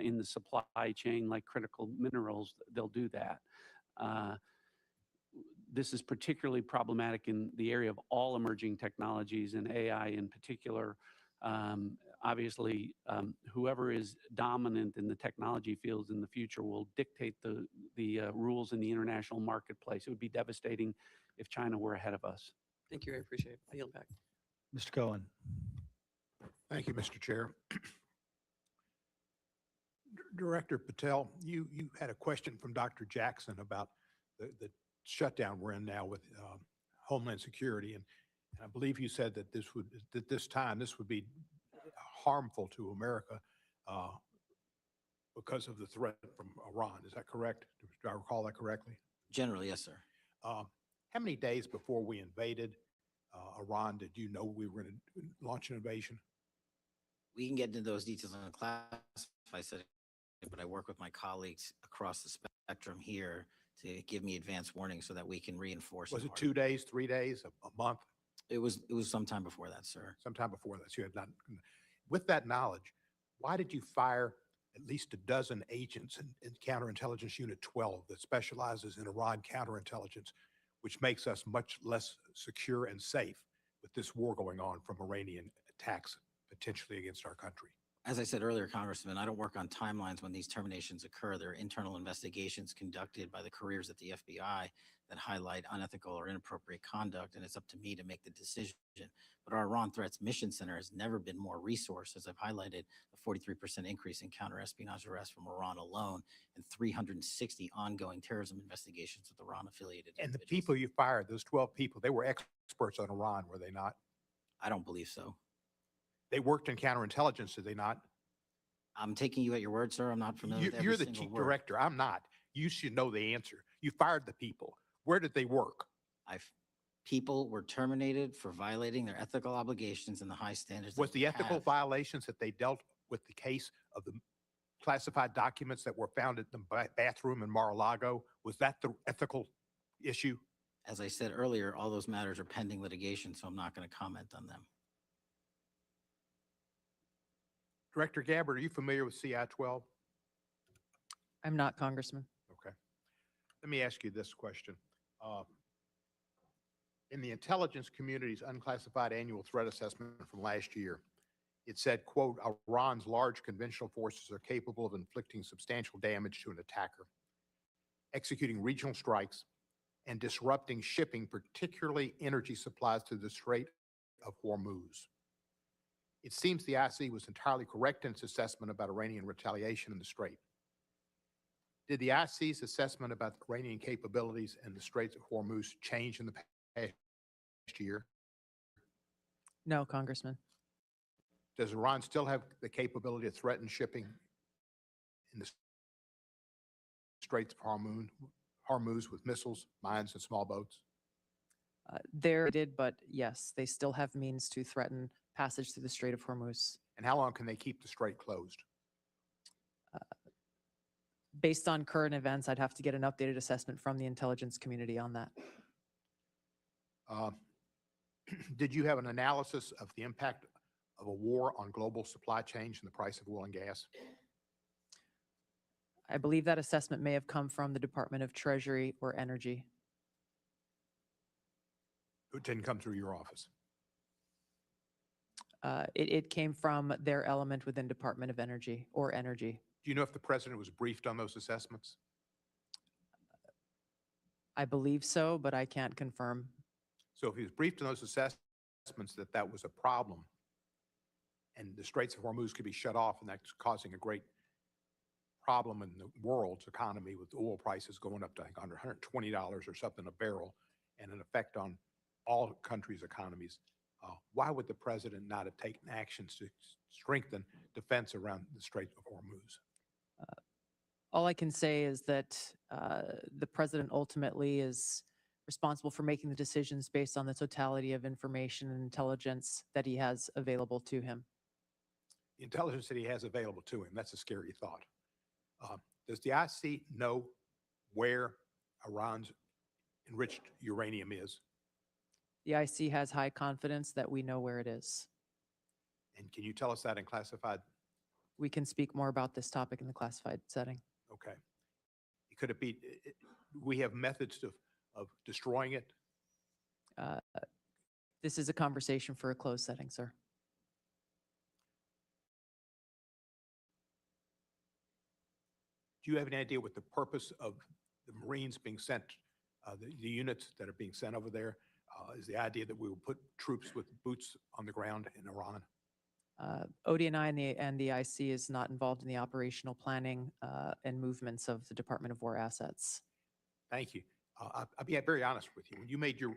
in the supply chain, like critical minerals, they'll do that. Uh, this is particularly problematic in the area of all emerging technologies and AI in particular. Obviously, whoever is dominant in the technology fields in the future will dictate the rules in the international marketplace. It would be devastating if China were ahead of us. Thank you. I appreciate it. I yield back. Mr. Cohen. Thank you, Mr. Chair. Director Patel, you had a question from Dr. Jackson about the shutdown we're in now with Homeland Security, and I believe you said that this would be harmful to America because of the threat from Iran. Is that correct? Do I recall that correctly? Generally, yes, sir. How many days before we invaded Iran did you know we were going to launch an invasion? We can get into those details on the classified setting, but I work with my colleagues across the spectrum here to give me advance warning so that we can reinforce. Was it 2 days, 3 days, a month? It was sometime before that, sir. Sometime before that. So you had not. With that knowledge, why did you fire at least a dozen agents in Counterintelligence Unit 12 that specializes in Iran counterintelligence, which makes us much less secure and safe with this war going on from Iranian attacks potentially against our country? As I said earlier, Congressman, I don't work on timelines when these terminations occur. There are internal investigations conducted by the careers at the FBI that highlight unethical or inappropriate conduct, and it's up to me to make the decision. But our Iran Threats Mission Center has never been more resourced, as I've highlighted the 43% increase in counter-espionage arrests from Iran alone and 360 ongoing terrorism investigations with Iran-affiliated And the individuals. people you fired, those 12 people, they were experts on Iran, were they not? I don't believe so. They worked in counterintelligence, did they not? I'm taking you at your word, sir. I'm not familiar with every You're the single chief word. director. I'm not. You should know the answer. You fired the people. Where did they work? People were terminated for violating their ethical obligations and the high standards. Was that we the ethical have. violations that they dealt with the case of the classified documents that were found in the bathroom in Mar-a-Lago, was that the ethical issue? As I said earlier, all those matters are pending litigation, so I'm not going to comment on them. Director Gabbard, are you familiar with CI-12? I'm not, Congressman. Okay. Let me ask you this question. In the intelligence community's unclassified annual threat assessment from last year, it said, quote, Iran's large conventional forces are capable of inflicting substantial damage to an attacker, executing regional strikes, and disrupting shipping, particularly energy supplies to the Strait of Hormuz. It seems the IC was entirely correct in its assessment about Iranian retaliation in the Strait. Did the IC's assessment about Iranian capabilities in the Straits of Hormuz change in the past year? No, Congressman. Does Iran still have the capability to threaten shipping in the Straits of Hormuz with missiles, mines, and small boats? They did, but yes, they still have means to threaten passage through the Strait of Hormuz. And how long can they keep the strait closed? Based on current events, I'd have to get an updated assessment from the intelligence community on that. Did you have an analysis of the impact of a war on global supply chains and the price of oil and gas? I believe that assessment may have come from the Department of Treasury or Energy. It didn't come through your office. It came from their element within Department of Energy or Energy. Do you know if the president was briefed on those assessments? I believe so, but I can't confirm. So if he was briefed on those assessments that was a problem and the Straits of Hormuz could be shut off and that's causing a great problem in the world's economy with oil prices going up to I think under $120 or something a barrel and an effect on all countries' economies, why would the president not have taken actions to strengthen defense around the Strait of Hormuz? All I can say is that the president ultimately is responsible for making the decisions based on the totality of information and intelligence that he has available to him. The intelligence that he has available to him, that's a scary thought. Does the IC know where Iran's enriched uranium is? The IC has high confidence that we know where it is. And can you tell us that in classified We can speak more about this topic in the classified setting. Okay. Could it be, we have methods of destroying it? Uh, This is a conversation for a closed setting, sir. Do you have any idea what the purpose of the Marines being sent, the units that are being sent over there? Is the idea that we will put troops with boots on the ground in Iran? ODNI and the IC is not involved in the operational planning and movements of the Department of War assets. Thank you. I'll be very honest with you. When you made your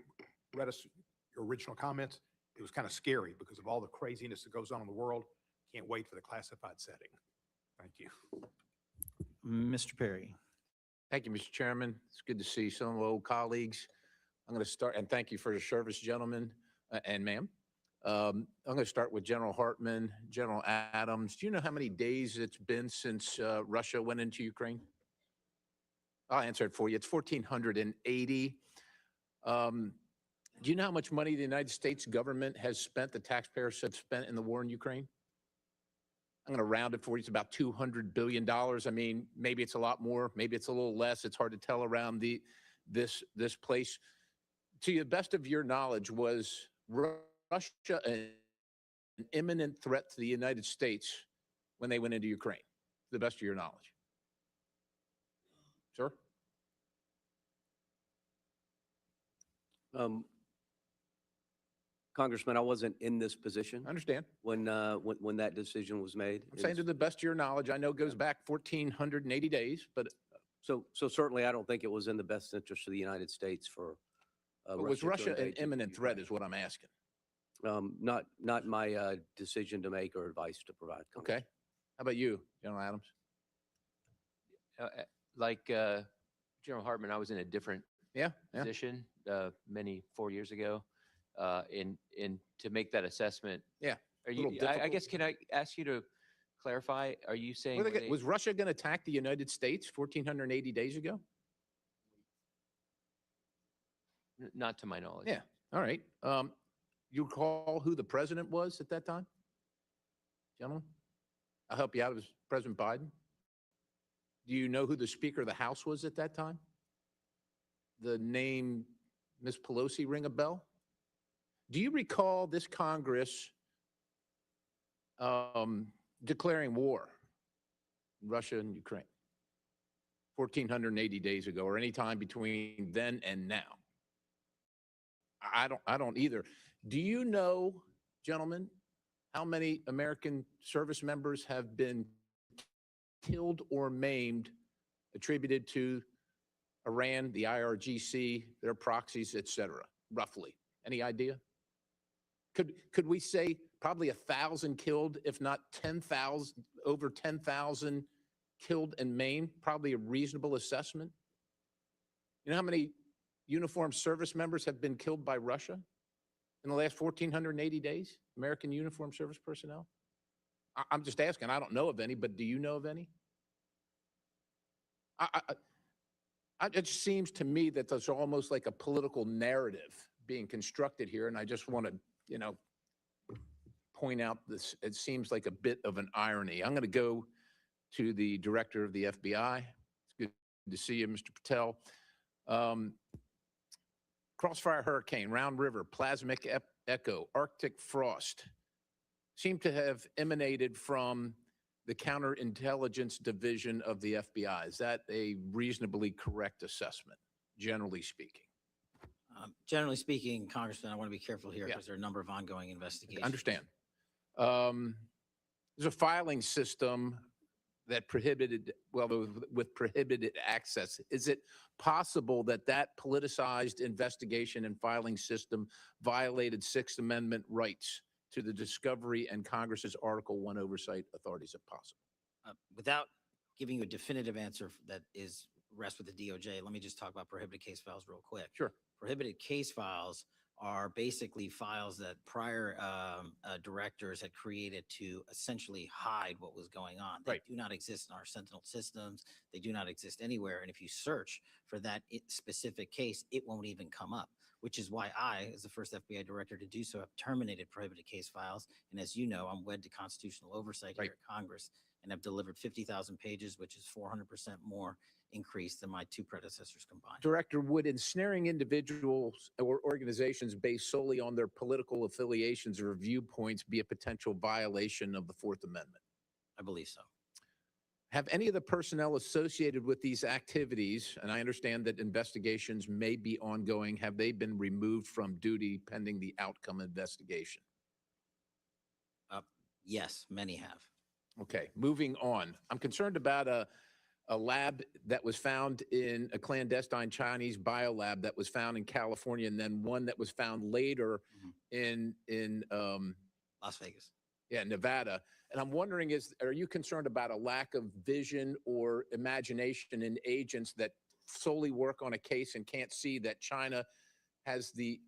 original comments, it was kind of scary because of all the craziness that goes on in the world. Can't wait for the classified setting. Thank you. Mr. Perry. Thank you, Mr. Chairman. It's good to see some of my old colleagues. I'm going to start, and thank you for your service, gentlemen and ma'am. I'm going to start with General Hartman, General Adams. Do you know how many days it's been since Russia went into Ukraine? I'll answer it for you. It's 1,480. Do you know how much money the United States government has spent, the taxpayers have spent in the war in Ukraine? I'm going to round it for you. It's about $200 billion. I mean, maybe it's a lot more, maybe it's a little less. It's hard to tell around this place. To the best of your knowledge, was Russia an imminent threat to the United States when they went into Ukraine? To the best of your knowledge. Sir? Congressman, I wasn't in this position I understand. when that decision was made. I'm saying to the best of your knowledge, I know it goes back 1,480 days, but So certainly I don't think it was in the best interest of the United States for was Russia an engage in imminent threat Ukraine. is what I'm asking. Not my decision to make or advice to provide. Congressman. Okay. How about you, General Adams? Like General Hartman, I was in a different Yeah, yeah. position 4 years ago. In to make that assessment. Yeah, Are little you? I guess difficult. can I ask you to clarify? Are you saying Was Russia going to attack the United States 1,480 days ago? not to my knowledge? Yeah. All right. You recall who the president was at that time? Gentlemen? I'll help you out. It was President Biden. Do you know who the Speaker of the House was at that time? The name Ms. Pelosi ring a bell? Do you recall this Congress declaring war in Russia and Ukraine 1,480 days ago, or any time between then and now? I don't either. Do you know, gentlemen, how many American service members have been killed or maimed attributed to Iran, the IRGC, their proxies, et cetera, roughly? Any idea? Could we say probably 1,000 killed, if not 10,000, over 10,000 killed and maimed? Probably a reasonable assessment. You know how many uniformed service members have been killed by Russia in the last 1,480 days? American uniformed service personnel? I'm just asking. I don't know of any, but do you know of any? It just seems to me that there's almost like a political narrative being constructed here, and I just want to, point out this. It seems like a bit of an irony. I'm going to go to the director of the FBI. It's good to see you, Mr. Patel. Crossfire Hurricane, Round River, Plasmic Echo, Arctic Frost seem to have emanated from the Counterintelligence Division of the FBI. Is that a reasonably correct assessment, generally speaking? Generally speaking, Congressman, I want to be careful here Yeah. because there are a number of ongoing investigations. Understand. There's a filing system that prohibited, with prohibited access. Is it possible that that politicized investigation and filing system violated Sixth Amendment rights to the discovery and Congress's Article 1 oversight authorities, if possible? Without giving you a definitive answer that rests with the DOJ, let me just talk about prohibited case files real quick. Sure. Prohibited case files are basically files that prior directors had created to essentially hide what was going on. They Right. do not exist in our Sentinel systems. They do not exist anywhere. And if you search for that specific case, it won't even come up, which is why I, as the first FBI director to do so, have terminated prohibited case files. And as you know, I'm wed to constitutional oversight Right. here at Congress and have delivered 50,000 pages, which is 400% more increase than my two predecessors combined. Director, would ensnaring individuals or organizations based solely on their political affiliations or viewpoints be a potential violation of the Fourth Amendment? I believe so. Have any of the personnel associated with these activities, and I understand that investigations may be ongoing, have they been removed from duty pending the outcome investigation? Yes, many have. Okay, moving on. I'm concerned about a lab that was found in a clandestine Chinese biolab that was found in California, and then one that was found later in Las Vegas. Nevada. And I'm wondering, are you concerned about a lack of vision or imagination in agents that solely work on a case and can't see that China has the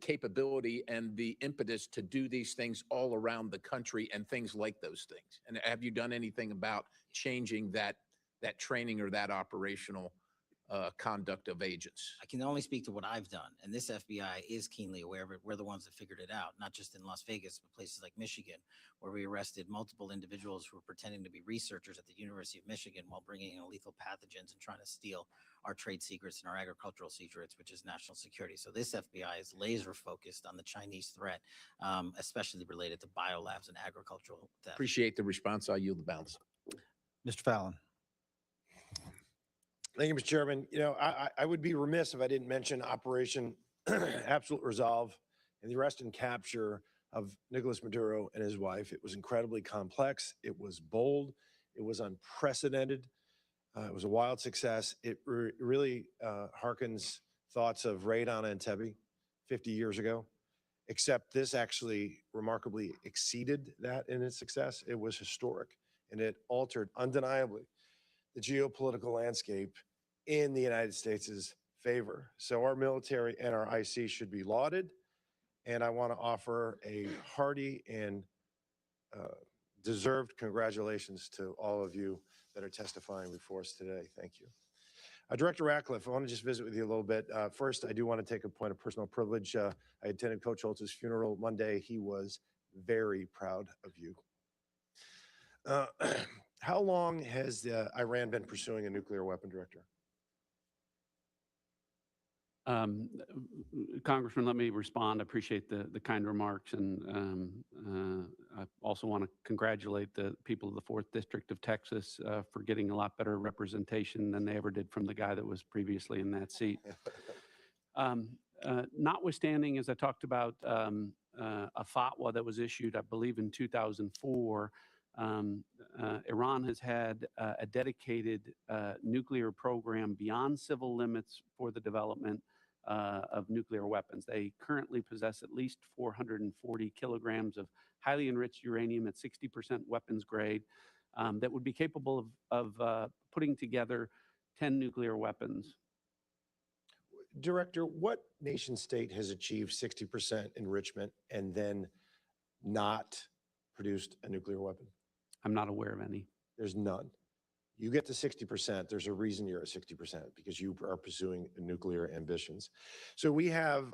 capability and the impetus to do these things all around the country and things like those things? And have you done anything about changing that training or that operational conduct of agents? I can only speak to what I've done, and this FBI is keenly aware of it. We're the ones that figured it out, not just in Las Vegas, but places like Michigan, where we arrested multiple individuals who were pretending to be researchers at the University of Michigan while bringing in lethal pathogens and trying to steal our trade secrets and our agricultural secrets, which is national security. So this FBI is laser focused on the Chinese threat, especially related to biolabs and agricultural theft. Appreciate the response. I'll yield the balance. Mr. Fallon. Thank you, Mr. Chairman. You know, I would be remiss if I didn't mention Operation Absolute Resolve and the arrest and capture of Nicolas Maduro and his wife. It was incredibly complex. It was bold. It was unprecedented. It was a wild success. It really harkens thoughts of Raid on Entebbe 50 years ago, except this actually remarkably exceeded that in its success. It was historic, and it altered undeniably the geopolitical landscape in the United States' favor. So our military and our IC should be lauded. And I want to offer a hearty and deserved congratulations to all of you that are testifying before us today. Thank you. Director Ratcliffe, I want to just visit with you a little bit. First, I do want to take a point of personal privilege. I attended Coach Holtz's funeral Monday. He was very proud of you. How long has Iran been pursuing a nuclear weapon, Director? Congressman, let me respond. I appreciate the kind remarks, and I also want to congratulate the people of the 4th District of Texas for getting a lot better representation than they ever did from the guy that was previously in that seat. Notwithstanding, as I talked about, a fatwa that was issued, I believe, in 2004, Iran has had a dedicated nuclear program beyond civil limits for the development of nuclear weapons. They currently possess at least 440 kilograms of highly enriched uranium at 60% weapons grade that would be capable of putting together 10 nuclear weapons. Director, what nation state has achieved 60% enrichment and then not produced a nuclear weapon? I'm not aware of any. There's none. You get to 60%, there's a reason you're at 60%, because you are pursuing nuclear ambitions. So we have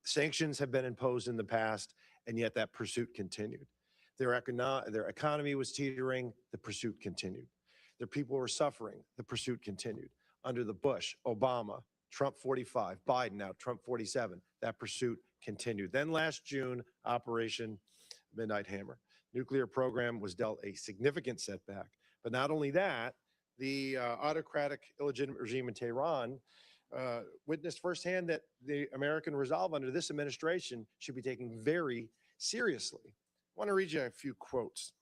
sanctions have been imposed in the past, and yet that pursuit continued. Their economy was teetering, the pursuit continued. Their people were suffering, the pursuit continued. Under the Bush, Obama, Trump 45, Biden now, Trump 47, that pursuit continued. Then last June, Operation Midnight Hammer. Nuclear program was dealt a significant setback. But not only that, the autocratic, illegitimate regime in Tehran witnessed firsthand that the American resolve under this administration should be taken very seriously. I want to read you a few quotes.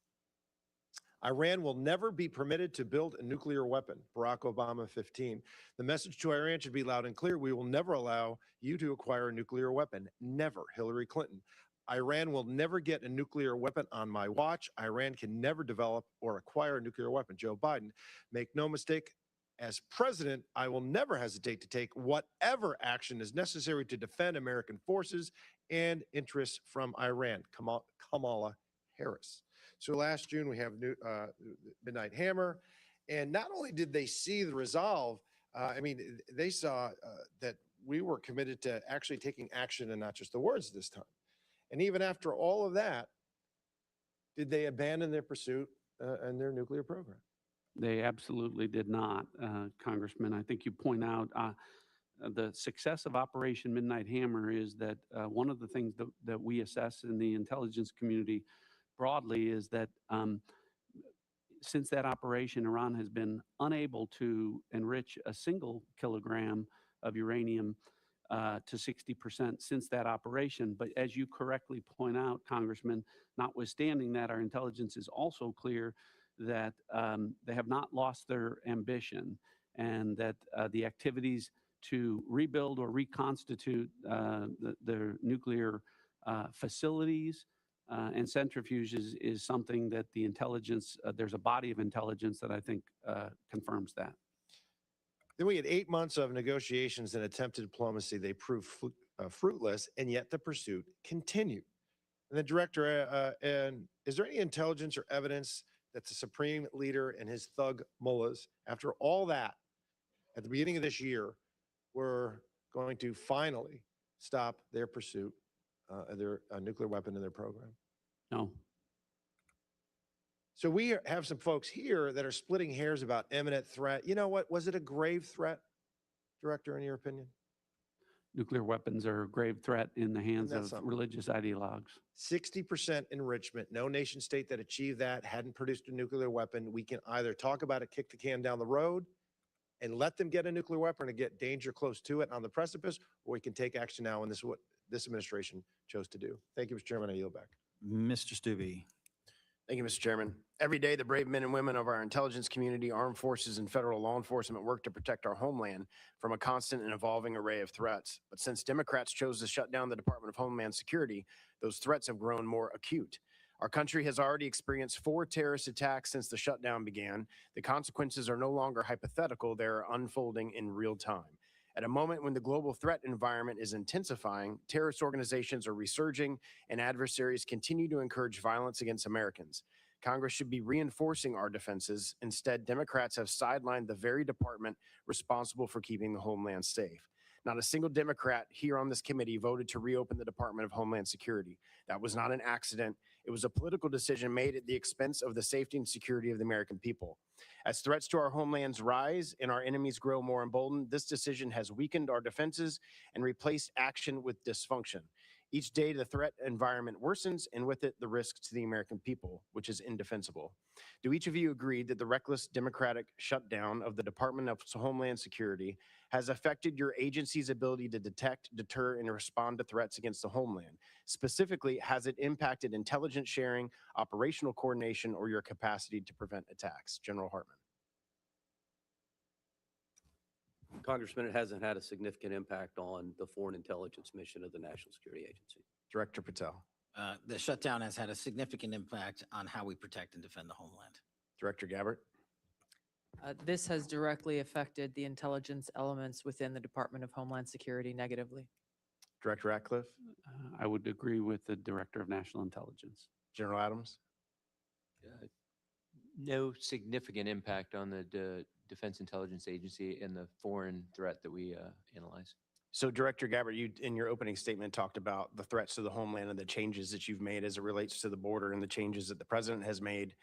Iran will never be permitted to build a nuclear weapon. Barack Obama 15. The message to Iran should be loud and clear. We will never allow you to acquire a nuclear weapon. Never. Hillary Clinton. Iran will never get a nuclear weapon on my watch. Iran can never develop or acquire a nuclear weapon. Joe Biden. Make no mistake, As president, I will never hesitate to take whatever action is necessary to defend American forces and interests from Iran. Kamala Harris. So last June, we have Midnight Hammer. And not only did they see the resolve, they saw that we were committed to actually taking action and not just the words this time. And even after all of that, did they abandon their pursuit and their nuclear program? They absolutely did not, Congressman. I think you point out the success of Operation Midnight Hammer is that one of the things that we assess in the intelligence community broadly is that since that operation, Iran has been unable to enrich a single kilogram of uranium to 60% since that operation. But as you correctly point out, Congressman, notwithstanding that, our intelligence is also clear that they have not lost their ambition, and that the activities to rebuild or reconstitute their nuclear facilities and centrifuges is something that the intelligence, there's a body of intelligence that I think confirms that. Then we had 8 months of negotiations and attempted diplomacy. They proved fruitless, and yet the pursuit continued. And the director, and is there any intelligence or evidence that the supreme leader and his thug mullahs, after all that, at the beginning of this year, were going to finally stop their pursuit of their nuclear weapon in their program? No. So we have some folks here that are splitting hairs about imminent threat. You know what? Was it a grave threat, Director, in your opinion? Nuclear weapons are a grave threat in the hands that's of something? religious ideologues. 60% enrichment. No nation state that achieved that hadn't produced a nuclear weapon. We can either talk about it, kick the can down the road, and let them get a nuclear weapon and get danger close to it on the precipice, or we can take action now, and this is what this administration chose to do. Thank you, Mr. Chairman. I yield back. Mr. Stubbe. Thank you, Mr. Chairman. Every day, the brave men and women of our intelligence community, armed forces, and federal law enforcement work to protect our homeland from a constant and evolving array of threats. But since Democrats chose to shut down the Department of Homeland Security, those threats have grown more acute. Our country has already experienced 4 terrorist attacks since the shutdown began. The consequences are no longer hypothetical, they are unfolding in real time. At a moment when the global threat environment is intensifying, terrorist organizations are resurging, and adversaries continue to encourage violence against Americans. Congress should be reinforcing our defenses. Instead, Democrats have sidelined the very department responsible for keeping the homeland safe. Not a single Democrat here on this committee voted to reopen the Department of Homeland Security. That was not an accident. It was a political decision made at the expense of the safety and security of the American people. As threats to our homelands rise and our enemies grow more emboldened, this decision has weakened our defenses and replaced action with dysfunction. Each day, the threat environment worsens, and with it, the risk to the American people, which is indefensible. Do each of you agree that the reckless Democratic shutdown of the Department of Homeland Security has affected your agency's ability to detect, deter, and respond to threats against the homeland? Specifically, has it impacted intelligence sharing, operational coordination, or your capacity to prevent attacks? General Hartman. Congressman, it hasn't had a significant impact on the foreign intelligence mission of the National Security Agency. Director Patel. The shutdown has had a significant impact on how we protect and defend the homeland. Director Gabbard. This has directly affected the intelligence elements within the Department of Homeland Security negatively. Director Ratcliffe. I would agree with the Director of National Intelligence. General Adams. No significant impact on the Defense Intelligence Agency and the foreign threat that we analyze. So Director Gabbard, you in your opening statement talked about the threats to the homeland and the changes that you've made as it relates to the border and the changes that the president has made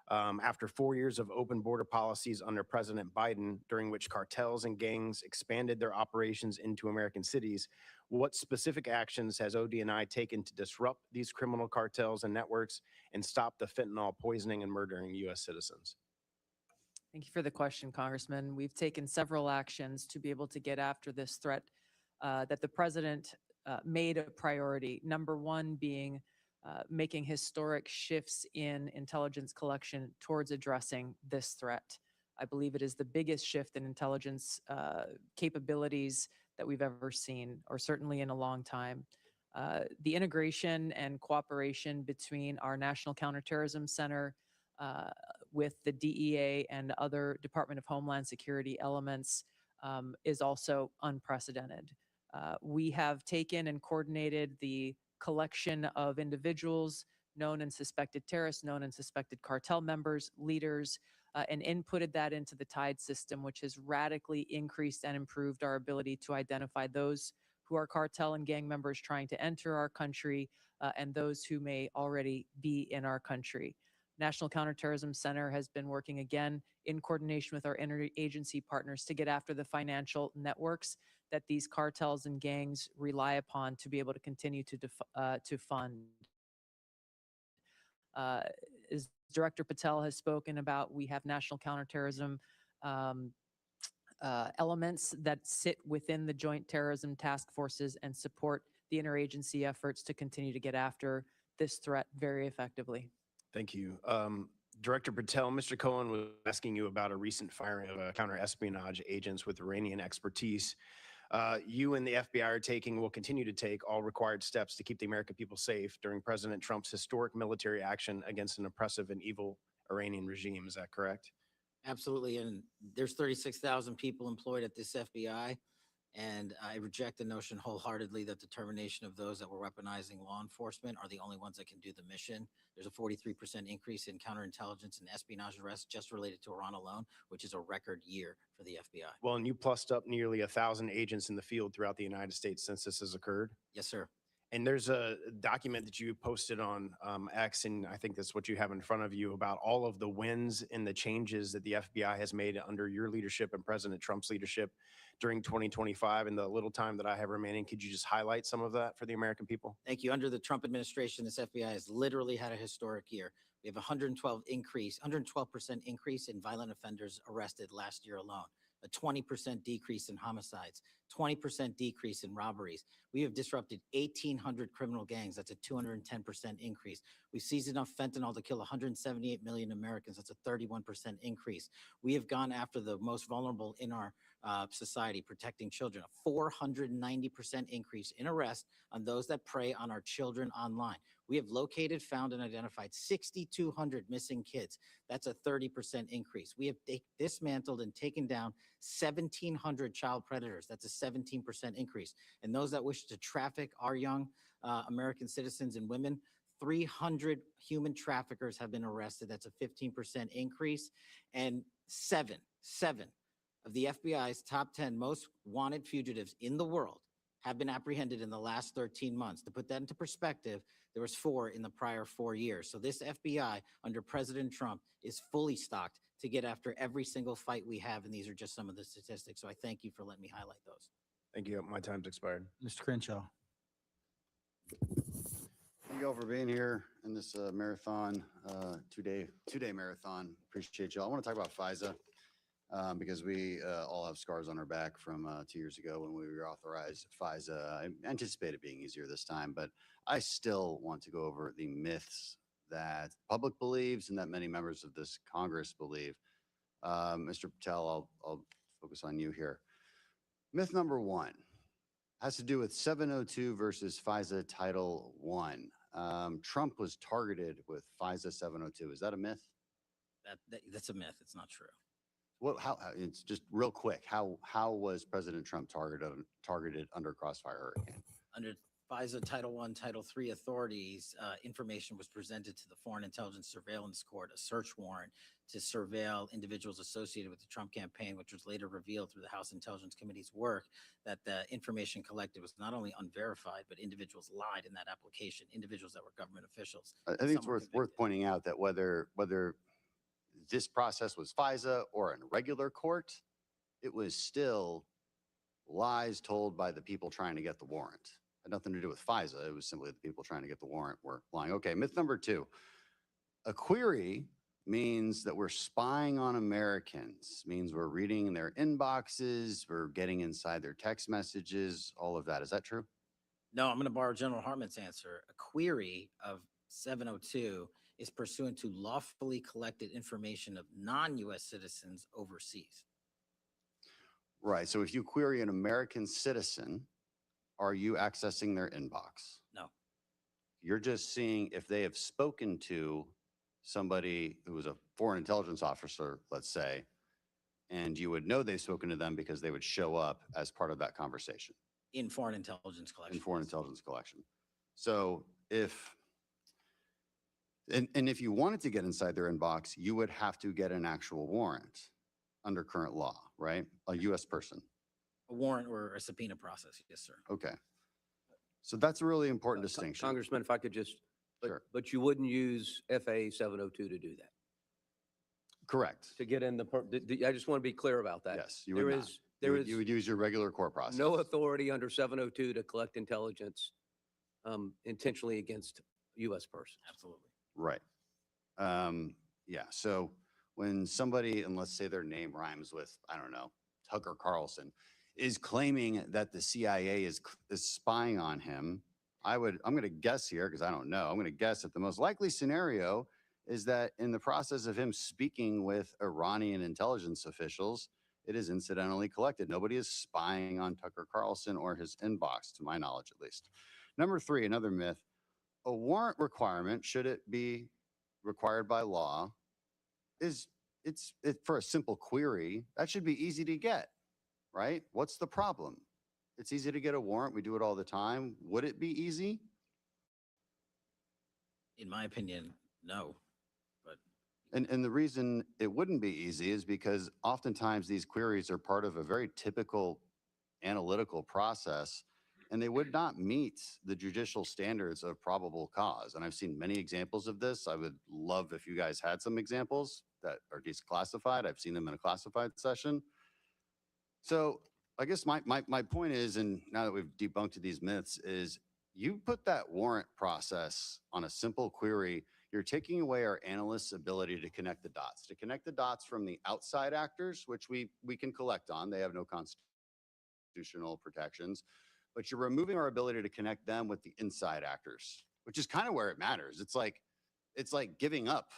after 4 years of open border policies under President Biden, during which cartels and gangs expanded their operations into American cities. What specific actions has ODNI taken to disrupt these criminal cartels and networks and stop the fentanyl poisoning and murdering U.S. citizens? Thank you for the question, Congressman. We've taken several actions to be able to get after this threat that the president made a priority. Number one being making historic shifts in intelligence collection towards addressing this threat. I believe it is the biggest shift in intelligence capabilities that we've ever seen, or certainly in a long time. The integration and cooperation between our National Counterterrorism Center with the DEA and other Department of Homeland Security elements is also unprecedented. We have taken and coordinated the collection of individuals, known and suspected terrorists, known and suspected cartel members, leaders, and inputted that into the TIDE system, which has radically increased and improved our ability to identify those who are cartel and gang members trying to enter our country and those who may already be in our country. National Counterterrorism Center has been working again in coordination with our interagency partners to get after the financial networks that these cartels and gangs rely upon to be able to continue to fund. As Director Patel has spoken about, we have national counterterrorism elements that sit within the joint terrorism task forces and support the interagency efforts to continue to get after this threat very effectively. Thank you. Director Patel, Mr. Cohen was asking you about a recent firing of counter-espionage agents with Iranian expertise. You and the FBI are taking, will continue to take all required steps to keep the American people safe during President Trump's historic military action against an oppressive and evil Iranian regime. Is that correct? Absolutely. And there's 36,000 people employed at this FBI. And I reject the notion wholeheartedly that the termination of those that were weaponizing law enforcement are the only ones that can do the mission. There's a 43% increase in counterintelligence and espionage arrests just related to Iran alone, which is a record year for the FBI. Well, and you plussed up nearly 1,000 agents in the field throughout the United States since this has occurred. Yes, sir. And there's a document that you posted on X, and I think that's what you have in front of you, about all of the wins and the changes that the FBI has made under your leadership and President Trump's leadership during 2025. In the little time that I have remaining, could you just highlight some of that for the American people? Thank you. Under the Trump administration, this FBI has literally had a historic year. We have 112% increase in violent offenders arrested last year alone, a 20% decrease in homicides, 20% decrease in robberies. We have disrupted 1,800 criminal gangs. That's a 210% increase. We've seized enough fentanyl to kill 178 million Americans. That's a 31% increase. We have gone after the most vulnerable in our society, protecting children, a 490% increase in arrests on those that prey on our children online. We have located, found, and identified 6,200 missing kids. That's a 30% increase. We have dismantled and taken down 1,700 child predators. That's a 17% increase. And those that wish to traffic our young American citizens and women, 300 human traffickers have been arrested. That's a 15% increase. And seven of the FBI's top 10 most wanted fugitives in the world have been apprehended in the last 13 months. To put that into perspective, there was 4 in the prior 4 years. So this FBI under President Trump is fully stocked to get after every single fight we have. And these are just some of the statistics. So I thank you for letting me highlight those. Thank you. My time's expired. Mr. Crenshaw. Thank you all for being here in this marathon, two-day marathon. Appreciate y'all. I want to talk about FISA because we all have scars on our back from 2 years ago when we reauthorized FISA. I anticipate it being easier this time, but I still want to go over the myths that the public believes and that many members of this Congress believe. Mr. Patel, I'll focus on you here. Myth number 1 has to do with 702 versus FISA Title I. Trump was targeted with FISA 702. Is that a myth? That's a myth. It's not true. What? How? It's just real quick. How was President Trump targeted under Crossfire Hurricane? Under FISA Title I, Title III authorities, information was presented to the Foreign Intelligence Surveillance Court, a search warrant to surveil individuals associated with the Trump campaign, which was later revealed through the House Intelligence Committee's work that the information collected was not only unverified, but individuals lied in that application, individuals that were government officials. I think it's worth pointing out that whether this process was FISA or in regular court, it was still lies told by the people trying to get the warrant. It had nothing to do with FISA. It was simply the people trying to get the warrant were lying. Okay, myth number 2. A query means that we're spying on Americans, means we're reading their inboxes, we're getting inside their text messages, all of that. Is that true? No, I'm going to borrow General Hartman's answer. A query of 702 is pursuant to lawfully collected information of non-U.S. citizens overseas. Right. So if you query an American citizen, are you accessing their inbox? No. You're just seeing if they have spoken to somebody who was a foreign intelligence officer, let's say, and you would know they've spoken to them because they would show up as part of that conversation In foreign intelligence collection. in foreign yes. intelligence collection. So and if you wanted to get inside their inbox, you would have to get an actual warrant under current law, right? A U.S. person. A warrant or a subpoena process, yes, sir. Okay. So that's a really important Co- distinction. Congressman, if I could just, Sure. but you wouldn't use FA 702 to do that, Correct. to get in I just want to be clear about that. Yes, you would There not. is, there is You would use your regular court process. no authority under 702 to collect intelligence intentionally against U.S. persons. Absolutely. Right. Yeah. So when somebody, and let's say their name rhymes with, I don't know, Tucker Carlson, is claiming that the CIA is spying on him, I'm going to guess here because I don't know. I'm going to guess that the most likely scenario is that in the process of him speaking with Iranian intelligence officials, it is incidentally collected. Nobody is spying on Tucker Carlson or his inbox, to my knowledge at least. Number 3, another myth. A warrant requirement, should it be required by law, it's for a simple query, that should be easy to get, right? What's the problem? It's easy to get a warrant. We do it all the time. Would it be easy? In my opinion, no. And the reason it wouldn't be easy is because oftentimes these queries are part of a very typical analytical process, and they would not meet the judicial standards of probable cause. And I've seen many examples of this. I would love if you guys had some examples that are declassified. I've seen them in a classified session. So I guess my point is, and now that we've debunked these myths, is you put that warrant process on a simple query, you're taking away our analysts' ability to connect the dots from the outside actors, which we can collect on. They have no constitutional protections, but you're removing our ability to connect them with the inside actors, which is kind of where it matters. It's like giving up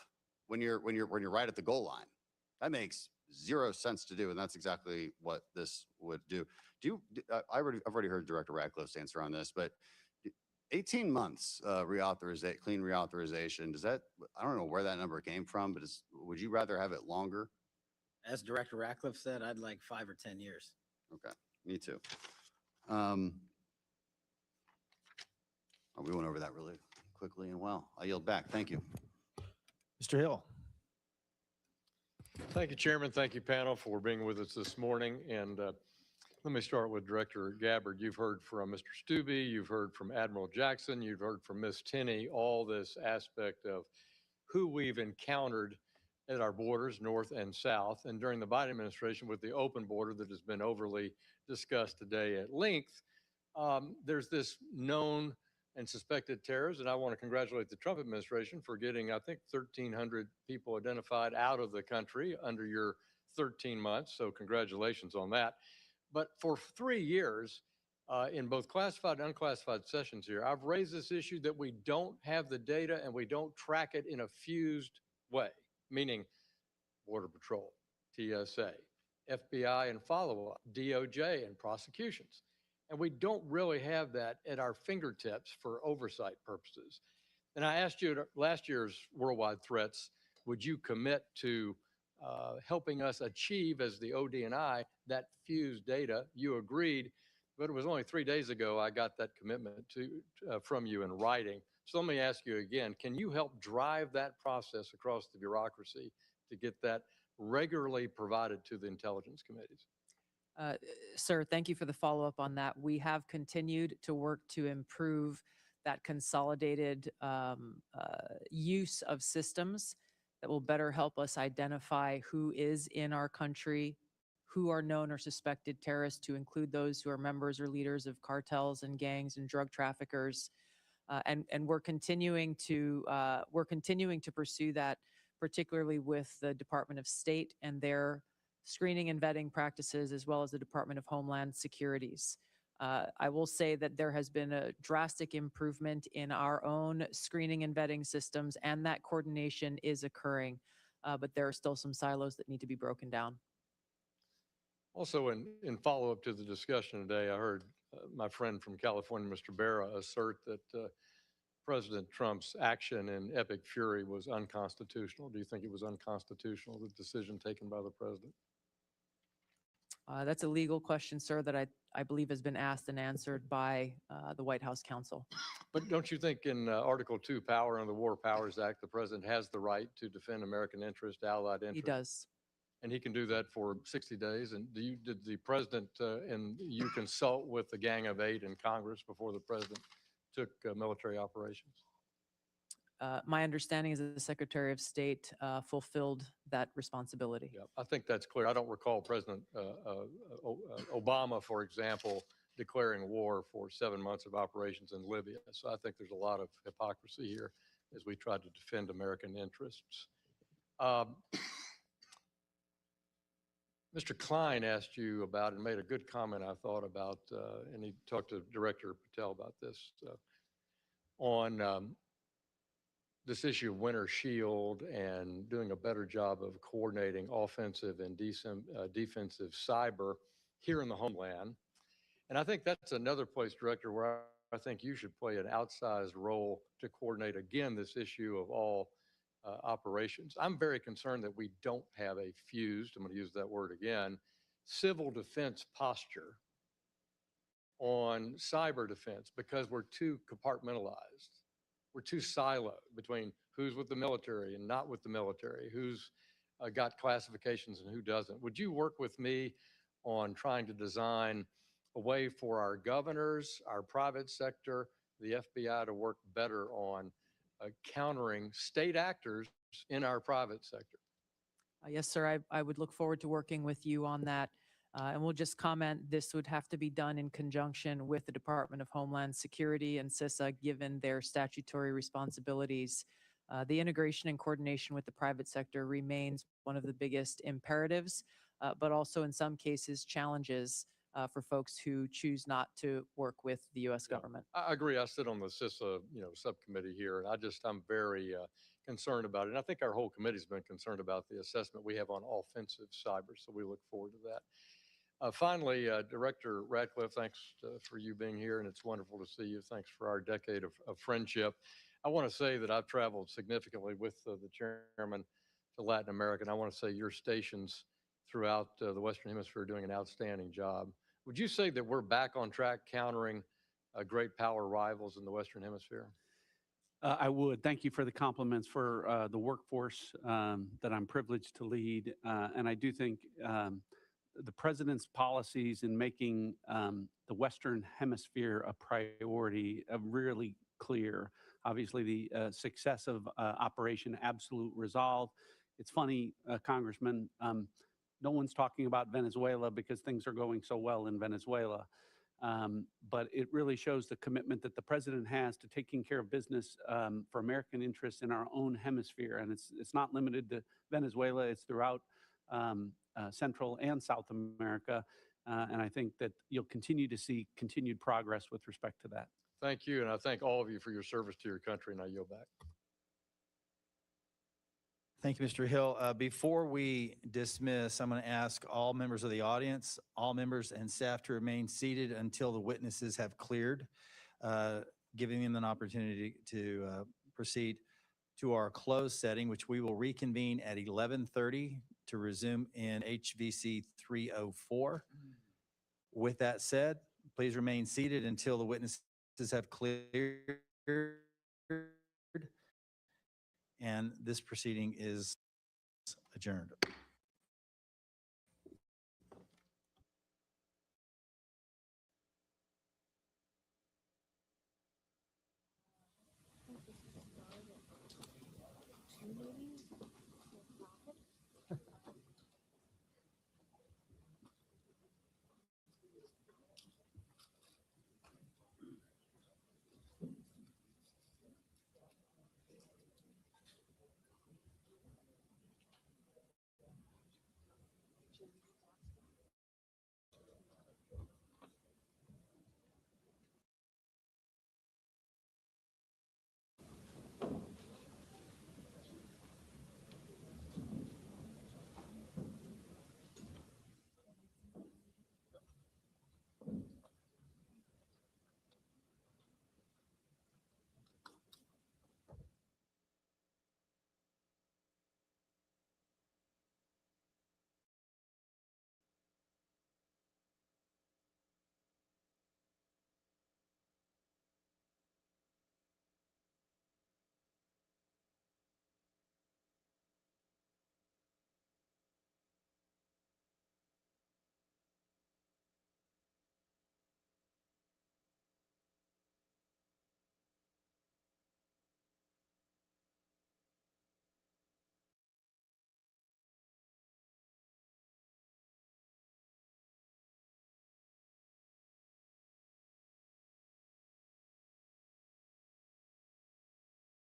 when you're right at the goal line. That makes zero sense to do, and that's exactly what this would do. I've already heard Director Radcliffe's answer on this, but 18 months clean reauthorization, I don't know where that number came from, but would you rather have it longer? As Director Ratcliffe said, I'd like 5 or 10 years. Okay, me too. We went over that really quickly and well. I yield back. Thank you. Mr. Hill. Thank you, Chairman. Thank you, panel, for being with us this morning. And let me start with Director Gabbard. You've heard from Mr. Stubbe, you've heard from Admiral Jackson, you've heard from Ms. Tenney, all this aspect of who we've encountered at our borders, north and south. And during the Biden administration with the open border that has been overly discussed today at length, there's this known and suspected terrorists. And I want to congratulate the Trump administration for getting, I think, 1,300 people identified out of the country under your 13 months. So congratulations on that. But for 3 years, in both classified and unclassified sessions here, I've raised this issue that we don't have the data and we don't track it in a fused way, meaning Border Patrol, TSA, FBI and follow-up, DOJ and prosecutions. And we don't really have that at our fingertips for oversight purposes. And I asked you at last year's Worldwide Threats, would you commit to helping us achieve as the ODNI that fused data? You agreed, but it was only 3 days ago I got that commitment from you in writing. So let me ask you again, can you help drive that process across the bureaucracy to get that regularly provided to the intelligence committees? Sir, thank you for the follow-up on that. We have continued to work to improve that consolidated use of systems that will better help us identify who is in our country, who are known or suspected terrorists, to include those who are members or leaders of cartels and gangs and drug traffickers. And we're continuing to pursue that, particularly with the Department of State and their screening and vetting practices, as well as the Department of Homeland Security's. I will say that there has been a drastic improvement in our own screening and vetting systems, and that coordination is occurring, but there are still some silos that need to be broken down. Also, in follow-up to the discussion today, I heard my friend from California, Mr. Barra, assert that President Trump's action in Epic Fury was unconstitutional? Do you think it was unconstitutional, the decision taken by the president? That's a legal question, sir, that I believe has been asked and answered by the White House counsel. But don't you think in Article 2, power under the War Powers Act, the president has the right to defend American interest, allied interest? He does. And he can do that for 60 days. And did the president and you consult with the Gang of Eight in Congress before the president took military operations? My understanding is that the Secretary of State fulfilled that responsibility. Yeah, I think that's clear. I don't recall President Obama, for example, declaring war for 7 months of operations in Libya. So I think there's a lot of hypocrisy here as we try to defend American interests. Mr. Klein asked you about and made a good comment, I thought, about, and he talked to Director Patel about this, on this issue of Winter Shield and doing a better job of coordinating offensive and defensive cyber here in the homeland. And I think that's another place, Director, where I think you should play an outsized role to coordinate, again, this issue of all operations. I'm very concerned that we don't have a fused, I'm going to use that word again, civil defense posture on cyber defense because we're too compartmentalized. We're too siloed between who's with the military and not with the military, who's got classifications and who doesn't. Would you work with me on trying to design a way for our governors, our private sector, the FBI to work better on countering state actors in our private sector? Yes, sir. I would look forward to working with you on that. And we'll just comment, this would have to be done in conjunction with the Department of Homeland Security and CISA, given their statutory responsibilities. The integration and coordination with the private sector remains one of the biggest imperatives, but also in some cases challenges for folks who choose not to work with the U.S. government. I agree. I sit on the CISA, subcommittee here, and I'm very concerned about it. And I think our whole committee's been concerned about the assessment we have on offensive cyber, so we look forward to that. Finally, Director Ratcliffe, thanks for you being here, and it's wonderful to see you. Thanks for our decade of friendship. I want to say that I've traveled significantly with the chairman to Latin America, and I want to say your stations throughout the Western Hemisphere are doing an outstanding job. Would you say that we're back on track countering great power rivals in the Western Hemisphere? I would. Thank you for the compliments for the workforce that I'm privileged to lead. And I do think the president's policies in making the Western Hemisphere a priority are really clear. Obviously, the success of Operation Absolute Resolve. It's funny, Congressman, no one's talking about Venezuela because things are going so well in Venezuela. But it really shows the commitment that the president has to taking care of business for American interests in our own hemisphere. And it's not limited to Venezuela, it's throughout Central and South America. And I think that you'll continue to see continued progress with respect to that. Thank you, and I thank all of you for your service to your country, and I yield back. Thank you, Mr. Hill. Before we dismiss, I'm going to ask all members of the audience, all members and staff to remain seated until the witnesses have cleared, giving them an opportunity to proceed to our closed setting, which we will reconvene at 11:30 to resume in HVC 304. With that said, please remain seated until the witnesses have cleared. And this proceeding is adjourned.